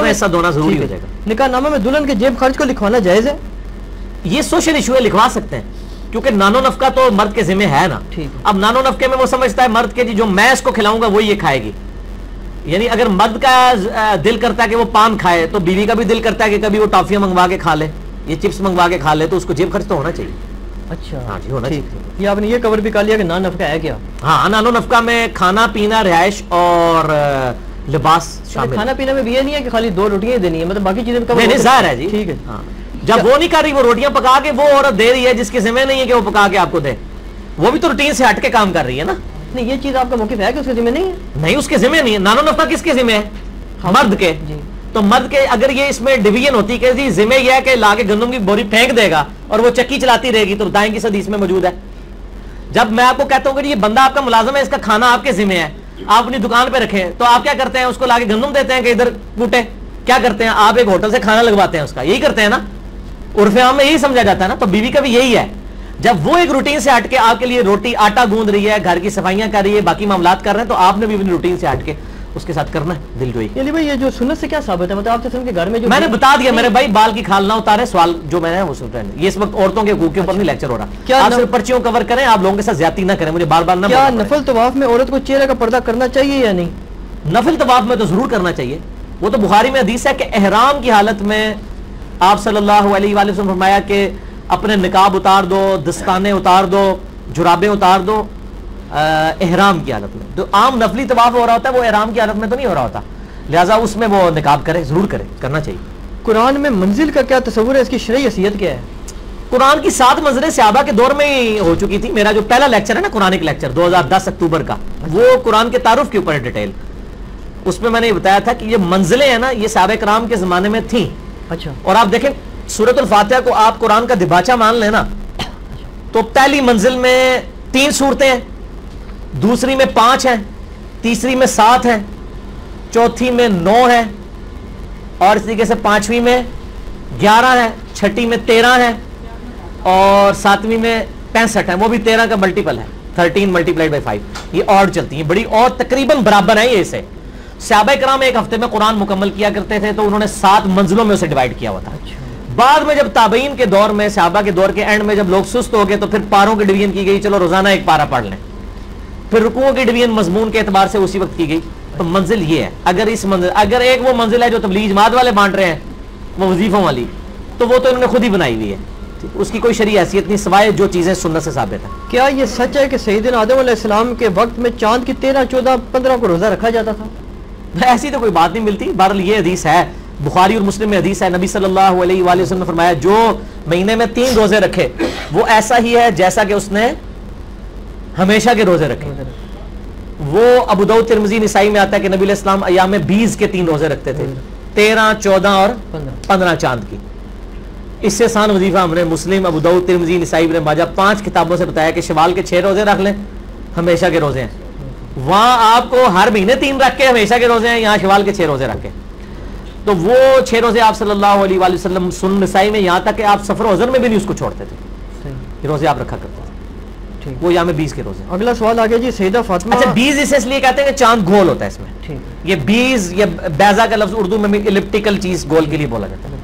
में हिस्सा दोना जरूरी हो जाएगा। निकाहनामे में दुल्हन के जेब खर्च को लिखवाना जायज है? ये सोशल इशू है, लिखवा सकते हैं, क्योंकि नानो नफका तो मर्द के जिम्मे है ना। अब नानो नफके में वो समझता है मर्द के जी जो मैं इसको खिलाऊंगा वो ये खाएगी, यानी अगर मर्द का दिल करता है कि वो पान खाए तो बीवी का भी दिल करता है कि कभी वो टॉफियां मंगवा के खा ले, ये चिप्स मंगवा के खा ले, तो उसको जेब खर्च तो होना चाहिए। अच्छा, हाँ जी, होना चाहिए। ये आपने ये कवर भी कर लिया कि नानो नफका है क्या? हाँ, नानो नफका में खाना पीना, रिहाइश और लिबास शामिल। खाना पीना में भी ये नहीं है कि खाली 2 रोटियां देनी है, मतलब बाकी चीजें जाहिर है जी। ठीक है। हाँ, जब वो नहीं कर रही, वो रोटियां पका के वो औरत दे रही है जिसके जिम्मे नहीं है कि वो पका के आपको दे, वो भी तो रूटीन से हट के काम कर रही है ना। नहीं, ये चीज आपका मौकिफ है कि उसके जिम्मे नहीं है? नहीं, उसके जिम्मे नहीं है। नानो नफका किसके जिम्मे है? मर्द के। तो मर्द के अगर ये इसमें डिवीजन होती कि जी जिम्मे यह है कि लाके गंदम की बोरी फेंक देगा और वो चक्की चलाती रहेगी, तो दाएं की सदी इसमें मौजूद है। जब मैं आपको कहता हूं कि ये बंदा आपका मुलाजिम है, इसका खाना आपके जिम्मे है, आप अपनी दुकान पे रखें, तो आप क्या करते हैं? उसको लाके गंदम देते हैं कि इधर कूटे? क्या करते हैं? आप एक होटल से खाना लगवाते हैं उसका, यही करते हैं ना, उर्फे आम में यही समझा जाता है ना। तो बीवी का भी यही है, जब वो एक रूटीन से हटके आपके लिए रोटी आटा गूंद रही है, घर की सफाइयां कर रही है, बाकी मामलात कर रहे हैं, तो आपने भी अपनी रूटीन से हटके उसके साथ करना है दिलजोई। भाई ये जो सुन्नत से क्या साबित है? मतलब आप के घर में जो मैंने बता दिया मेरे भाई, बाल की खाल ना उतारे, सवाल जो मैंने वो सुन रहे हैं। ये इस वक्त औरतों के हकूक के ऊपर नहीं लेक्चर हो रहा, क्या आप सिर्फ पर्चियों कवर करें, आप लोगों के साथ ज्यादती ना करें, मुझे बार बार ना। क्या नफल तवाफ में औरत को चेहरे का पर्दा करना चाहिए या नहीं? नफल तवाफ में तो जरूर करना चाहिए, वो तो बुखारी में हदीस है कि एहराम की हालत में आप सल्लल्लाहु अलैहि वसल्लम ने फरमाया कि अपने निकाब उतार दो, दस्ताने उतार दो, जुराबें उतार दो, एहराम की हालत में। तो आम नफली तवाफ हो रहा होता है, वो एहराम की हालत में तो नहीं हो रहा होता, लिहाजा उसमें वो निकाब करे, जरूर करे, करना चाहिए। कुरान में मंजिल का क्या तस्वुर है, इसकी शरई हैसियत क्या है? कुरान की 7 मंजिलें सहाबा के दौर में ही हो चुकी थी। मेरा जो पहला लेक्चर है ना, कुरानिक लेक्चर 2010 अक्टूबर का, वो कुरान के तारुफ के ऊपर है डिटेल। उसमें मैंने बताया था कि ये मंजिलें हैं ना, ये सहाबा कराम के जमाने में थी। अच्छा। और आप देखें सूरत अल-फातिहा को आप कुरान का दिबाचा मान लेना, तो पहली मंजिल में 3 सूरतें हैं, दूसरी में 5 हैं, तीसरी में 7 हैं, चौथी में 9 है, और इस तरीके से 5वीं में 11 है, छठी में 13 है, और 7वीं में 65 है। वो भी 13 का मल्टीपल है, 13 मल्टीप्लाइड बाई 5। ये और चलती है बड़ी, और तकरीबन बराबर है ये से। सहाबा कराम एक हफ्ते में कुरान मुकम्मल किया करते थे, तो उन्होंने 7 मंजिलों में उसे डिवाइड किया हुआ था। बाद में जब ताबईन के दौर में, सहाबा के दौर के एंड में जब लोग सुस्त हो गए, तो फिर पारों की डिवीजन की गई, चलो रोजाना एक पारा पढ़ लें। फिर रुकुओं की डिवीजन मजमून के एतबार से उसी वक्त की गई। तो मंजिल ये है, अगर इस मंजिल, अगर एक वो मंजिल है जो तबलीग जमात वाले बांट रहे हैं, वो वजीफों वाली, तो वो तो इन्होंने खुद ही बनाई हुई है, उसकी कोई शरई हैसियत नहीं, सिवाय जो चीजें सुन्नत से साबित है। क्या ये सच है कि सैयदना आदम अलैहिस्सलाम के वक्त में चांद की 13, 14, 15 को रोजा रखा जाता था? ऐसी तो कोई बात नहीं मिलती। बहरहाल ये हदीस है, बुखारी और मुस्लिम में हदीस है, नबी सल्लल्लाहु अलैहि वसल्लम ने फरमाया जो महीने में 3 रोजे रखे वो ऐसा ही है जैसा कि उसने हमेशा के रोजे रखे। वो अबू दाऊद तिरमिज़ी निसाई में आता है कि नबी अलैहिस्सलाम अय्याम में 20 के 3 रोजे रखते थे, 13, 14 और 15 चांद की। इससे आसान वजीफा हमने मुस्लिम, अबू दाऊद, तिरमिज़ी, निसाई, इब्न माजा 5 किताबों से बताया कि शवाल के 6 रोजे रख लें, हमेशा के रोजे हैं। वहां आपको हर महीने 3 रख के हमेशा के रोजे हैं, यहाँ शवाल के 6 रोजे रख के। तो वो 6 रोजे आप सल्लल्लाहु अलैहि वसल्लम सुन्न निसाई में, यहाँ तक कि आप सफर हज़र में भी नहीं उसको छोड़ते थे, ये रोजे आप रखा करते थे। वो यहाँ में 20 के रोजे। अगला सवाल आ गया जी, सैयदा फातिमा। अच्छा, 20 इसलिए कहते हैं कि चांद गोल होता है इसमें। ये 20 या बैजा का लफ्ज उर्दू में भी इलिप्टिकल चीज गोल के लिए बोला जाता है।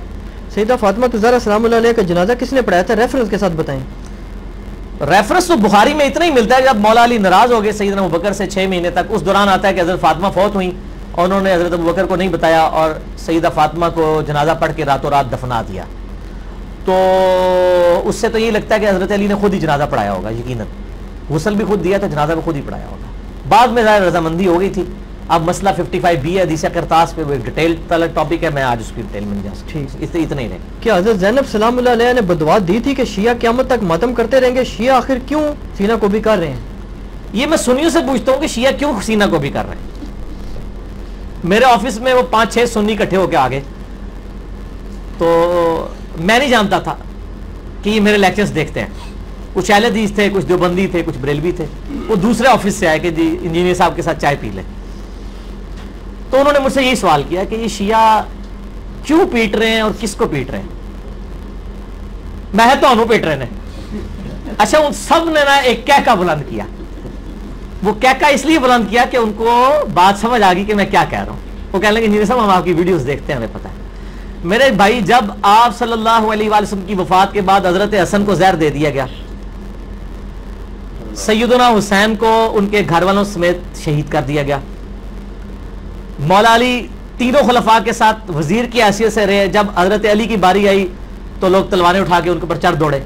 सैयदा फातिमा तुज़ारा सलामुल्लाह अलैहा का जनाजा किसने पढ़ाया था? रेफरेंस के साथ बताएं। रेफरेंस तो बुखारी में इतना ही मिलता है, जब मौला अली नाराज हो गए सैयदना अबू बकर से 6 महीने तक, उस दौरान आता है कि हजरत फातिमा फौत हुई और उन्होंने हजरत अबू बकर को नहीं बताया और सैयदा फातिमा को जनाजा पढ़ के रातों रात दफना दिया। तो उससे तो यही लगता है कि हजरत अली ने खुद ही जनाजा पढ़ाया होगा, यकीनन गुस्ल भी खुद दिया था, जनाजा भी खुद ही पढ़ाया होगा। बाद में ज़ाहिर रजामंदी हो गई थी। अब मसला 55B है हदीस करतास पे, वो एक डिटेल वाला टॉपिक है, मैं आज उसकी डिटेल में नहीं जा सकता। ठीक, इतना ही रहे। क्या हजरत ज़ैनब सलामुल्लाह अलैहा ने बदुआ दी थी कि शिया क़यामत तक मातम करते रहेंगे? शिया आखिर क्यों सीना को भी कर रहे हैं? ये मैं सुन्नियों से पूछता हूँ कि शिया क्यों सीना को भी कर रहे हैं। मेरे ऑफिस में वो 5-6 सुन्नी इकट्ठे होकर आ गए, तो मैं नहीं जानता था कि ये मेरे लेक्चर्स देखते हैं। कुछ अहले हदीस थे, कुछ देवबंदी थे, कुछ बरेलवी थे। वो दूसरे ऑफिस से आए कि जी इंजीनियर साहब के साथ चाय पी लें। तो उन्होंने मुझसे यही सवाल किया कि ये शिया क्यों पीट रहे हैं और किसको पीट रहे हैं। मैं तो पीट रहे हैं। अच्छा, उन सब ने ना एक कहका बुलंद किया। वो कहका इसलिए बुलंद किया कि उनको बात समझ आ गई कि मैं क्या कह रहा हूं। वो कहने लगे इंजीनियर साहब हम आपकी वीडियोस देखते हैं, हमें पता है। मेरे भाई, जब आप सल्लल्लाहु अलैहि वसल्लम की वफात के बाद हजरत हसन को जहर दे दिया गया, सैयदना हुसैन को उनके घर वालों समेत शहीद कर दिया गया, मौला अली तीनों खुलफा के साथ वजीर की हैसियत से रहे, जब हजरत अली की बारी आई तो लोग तलवारें उठा के उनके ऊपर चढ़ दौड़े।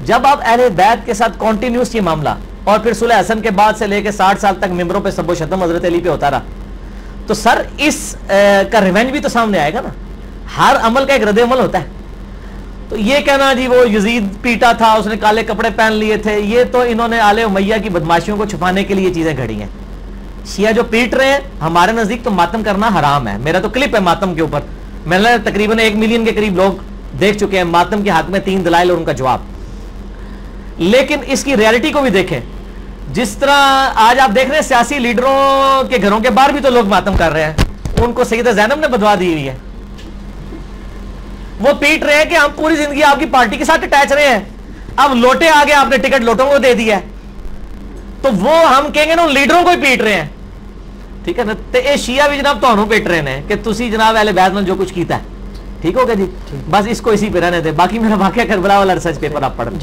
जब आप अहले बैत के साथ कॉन्टिन्यूस ये मामला और फिर सुलह हसन के बाद से लेकर 60 साल तक मिंबरों पे सबो शतम हजरत अली पे होता रहा, तो सर इस का रिवेंज भी तो सामने आएगा ना। हर अमल का एक रद्द अमल होता है। तो ये कहना जी वो यजीद पीटा था, उसने काले कपड़े पहन लिए थे, ये तो इन्होंने आले उमैया की बदमाशियों को छुपाने के लिए चीजें घड़ी हैं। शिया जो पीट रहे हैं, हमारे नजदीक तो मातम करना हराम है। मेरा तो क्लिप है मातम के ऊपर, मैंने तकरीबन 1 मिलियन के करीब लोग देख चुके हैं मातम के हक में 3 दलाइल और उनका जवाब। लेकिन इसकी रियलिटी को भी देखें। जिस तरह आज आप देख रहे हैं सियासी लीडरों के घरों के बाहर भी तो लोग मातम कर रहे हैं, उनको सैयदा ज़ैनब ने बदवा दी हुई है। वो पीट रहे हैं कि हम पूरी जिंदगी आपकी पार्टी के साथ अटैच रहे हैं, अब लोटे आ गए, आपने टिकट लोटों को दे दिया है, तो वो हम कहेंगे ना उन लीडरों को ही पीट रहे हैं। ठीक है ना। तो ये शिया भी जनाब ਤੁਹਾਨੂੰ पीट रहे हैं कि तुसी जनाब अहले बैत ने जो कुछ किया है। ठीक हो गया जी, बस इसको इसी पे रहने दे। बाकी मेरा वाकया करबला वाला रिसर्च पेपर आप पढ़